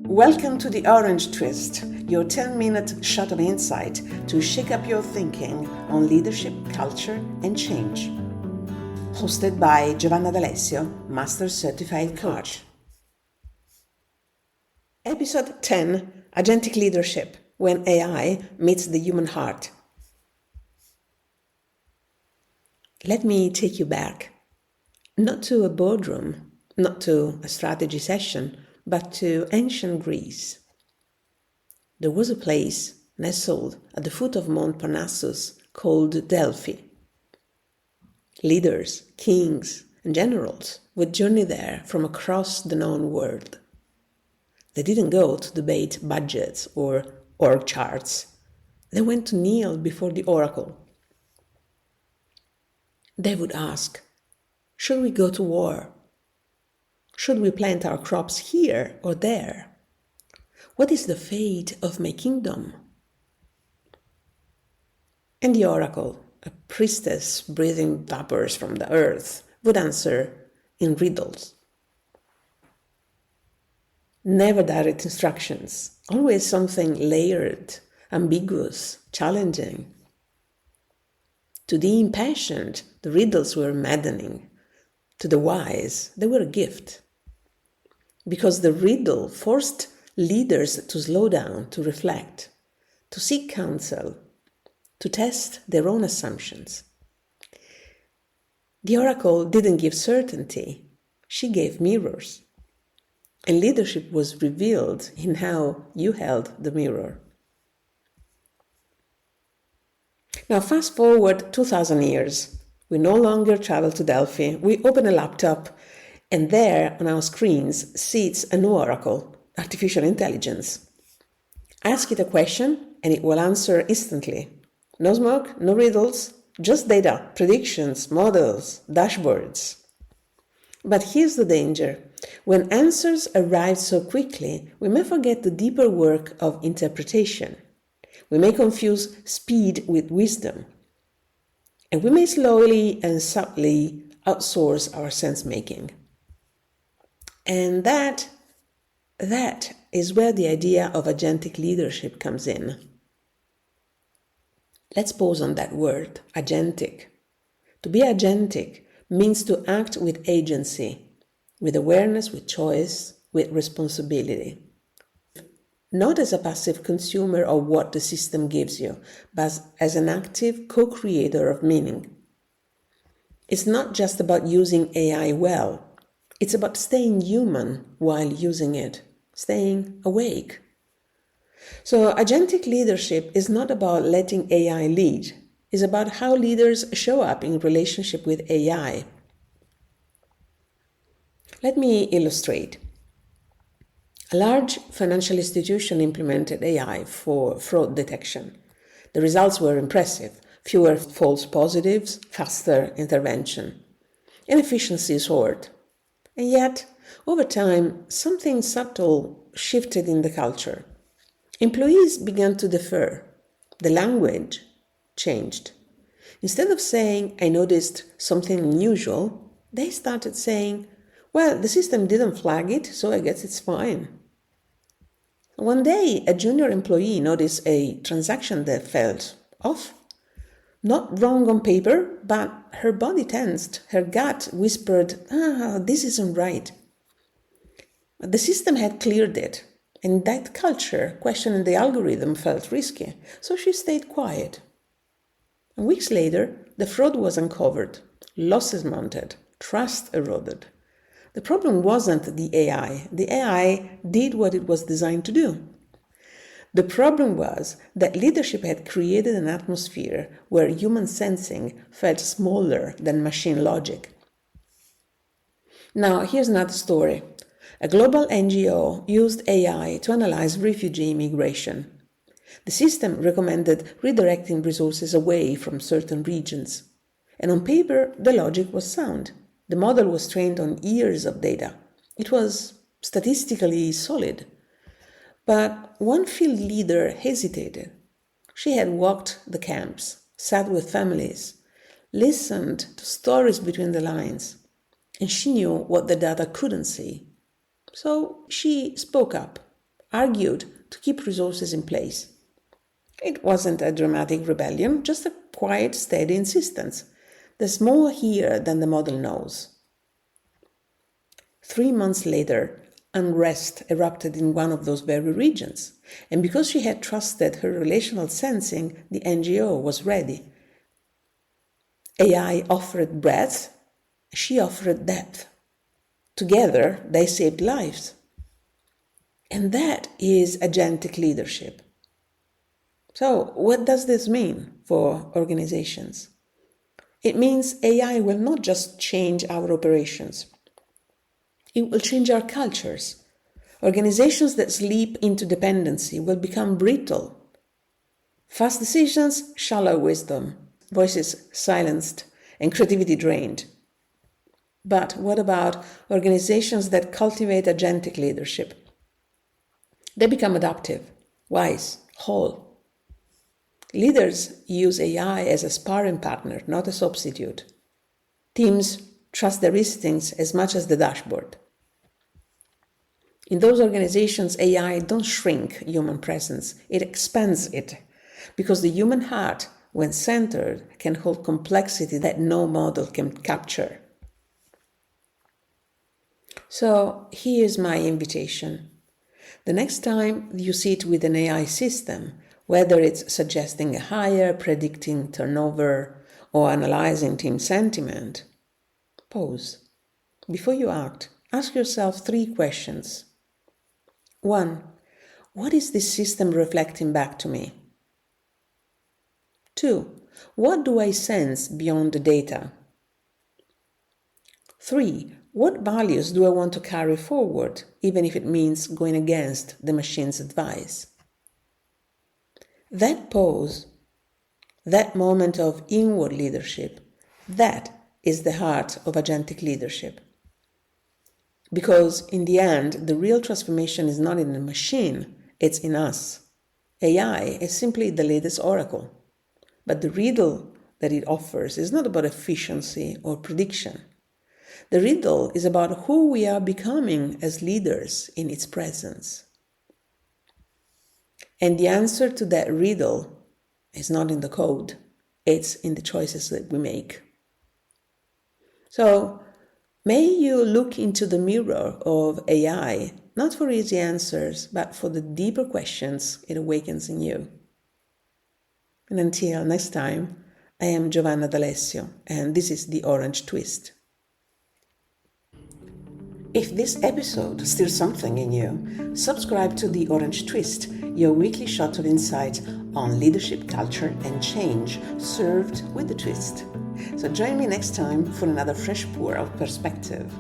Welcome to the Orange Twist, your 10-minute shot of insight to shake up your thinking on leadership, culture, and change. Hosted by Giovanna D'Alessio, Master Certified Coach. Episode 10, Agentic Leadership, when AI meets the human heart. Let me take you back, not to a boardroom, not to a strategy session, but to ancient Greece. There was a place nestled at the foot of Mount Parnassus called Delphi. Leaders, kings, and generals would journey there from across the known world. They didn't go to debate budgets or org charts. They went to kneel before the oracle. They would ask, should we go to war? Should we plant our crops here or there? What is the fate of my kingdom? And the oracle, a priestess breathing vapors from the earth, would answer in riddles. Never direct instructions, always something layered, ambiguous, challenging. To the impassioned, the riddles were maddening. To the wise, they were a gift. Because the riddle forced leaders to slow down, to reflect, to seek counsel, to test their own assumptions. The oracle didn't give certainty, she gave mirrors. And leadership was revealed in how you held the mirror. Now fast forward 2,000 years. We no longer travel to Delphi. We open a laptop, and there on our screens sits a new oracle, artificial intelligence. Ask it a question, and it will answer instantly. No smoke, no riddles, just data, predictions, models, dashboards. But here's the danger. When answers arrive so quickly, we may forget the deeper work of interpretation. We may confuse speed with wisdom. And we may slowly and subtly outsource our sense-making. And that is where the idea of agentic leadership comes in. Let's pause on that word, agentic. To be agentic means to act with agency, with awareness, with choice, with responsibility. Not as a passive consumer of what the system gives you, but as an active co-creator of meaning. It's not just about using AI well. It's about staying human while using it, staying awake. So agentic leadership is not about letting AI lead. It's about how leaders show up in relationship with AI. Let me illustrate. A large financial institution implemented AI for fraud detection. The results were impressive. Fewer false positives, faster intervention, and efficiency soared. And yet, over time, something subtle shifted in the culture. Employees began to defer. The language changed. Instead of saying, I noticed something unusual, they started saying, well, the system didn't flag it, so I guess it's fine. One day, a junior employee noticed a transaction that felt off. Not wrong on paper, but her body tensed. Her gut whispered, this isn't right. But the system had cleared it. And that culture, questioning the algorithm, felt risky. So she stayed quiet. And weeks later, the fraud was uncovered. Losses mounted. Trust eroded. The problem wasn't the AI. The AI did what it was designed to do. The problem was that leadership had created an atmosphere where human sensing felt smaller than machine logic. Now, here's another story. A global NGO used AI to analyze refugee migration. The system recommended redirecting resources away from certain regions. And on paper, the logic was sound. The model was trained on years of data. It was statistically solid. But one field leader hesitated. She had walked the camps, sat with families, listened to stories between the lines, and she knew what the data couldn't see. So she spoke up, argued to keep resources in place. It wasn't a dramatic rebellion, just a quiet, steady insistence. There's more here than the model knows. 3 months later, unrest erupted in one of those very regions. And because she had trusted her relational sensing, the NGO was ready. AI offered breadth, she offered depth. Together, they saved lives. And that is agentic leadership. So, what does this mean for organizations? It means AI will not just change our operations. It will change our cultures. Organizations that slip into dependency will become brittle. Fast decisions, shallow wisdom, voices silenced, and creativity drained. But what about organizations that cultivate agentic leadership? They become adaptive, wise, whole. Leaders use AI as a sparring partner, not a substitute. Teams trust their instincts as much as the dashboard. In those organizations, AI don't shrink human presence, it expands it, because the human heart, when centered, can hold complexity that no model can capture. So here's my invitation. The next time you sit with an AI system, whether it's suggesting a hire, predicting turnover, or analyzing team sentiment, pause. Before you act, ask yourself 3 questions. 1. What is this system reflecting back to me? 2. What do I sense beyond the data? 3. What values do I want to carry forward, even if it means going against the machine's advice? That pause, that moment of inward leadership, that is the heart of agentic leadership. Because in the end, the real transformation is not in the machine, it's in us. AI is simply the latest oracle. But the riddle that it offers is not about efficiency or prediction. The riddle is about who we are becoming as leaders in its presence. And the answer to that riddle is not in the code, it's in the choices that we make. So, may you look into the mirror of AI, not for easy answers, but for the deeper questions it awakens in you. And until next time, I am Giovanna D'Alessio, and this is The Orange Twist. If this episode stirs something in you, subscribe to The Orange Twist, your weekly shot of insight on leadership, culture, and change, served with a twist. So join me next time for another fresh pour of perspective.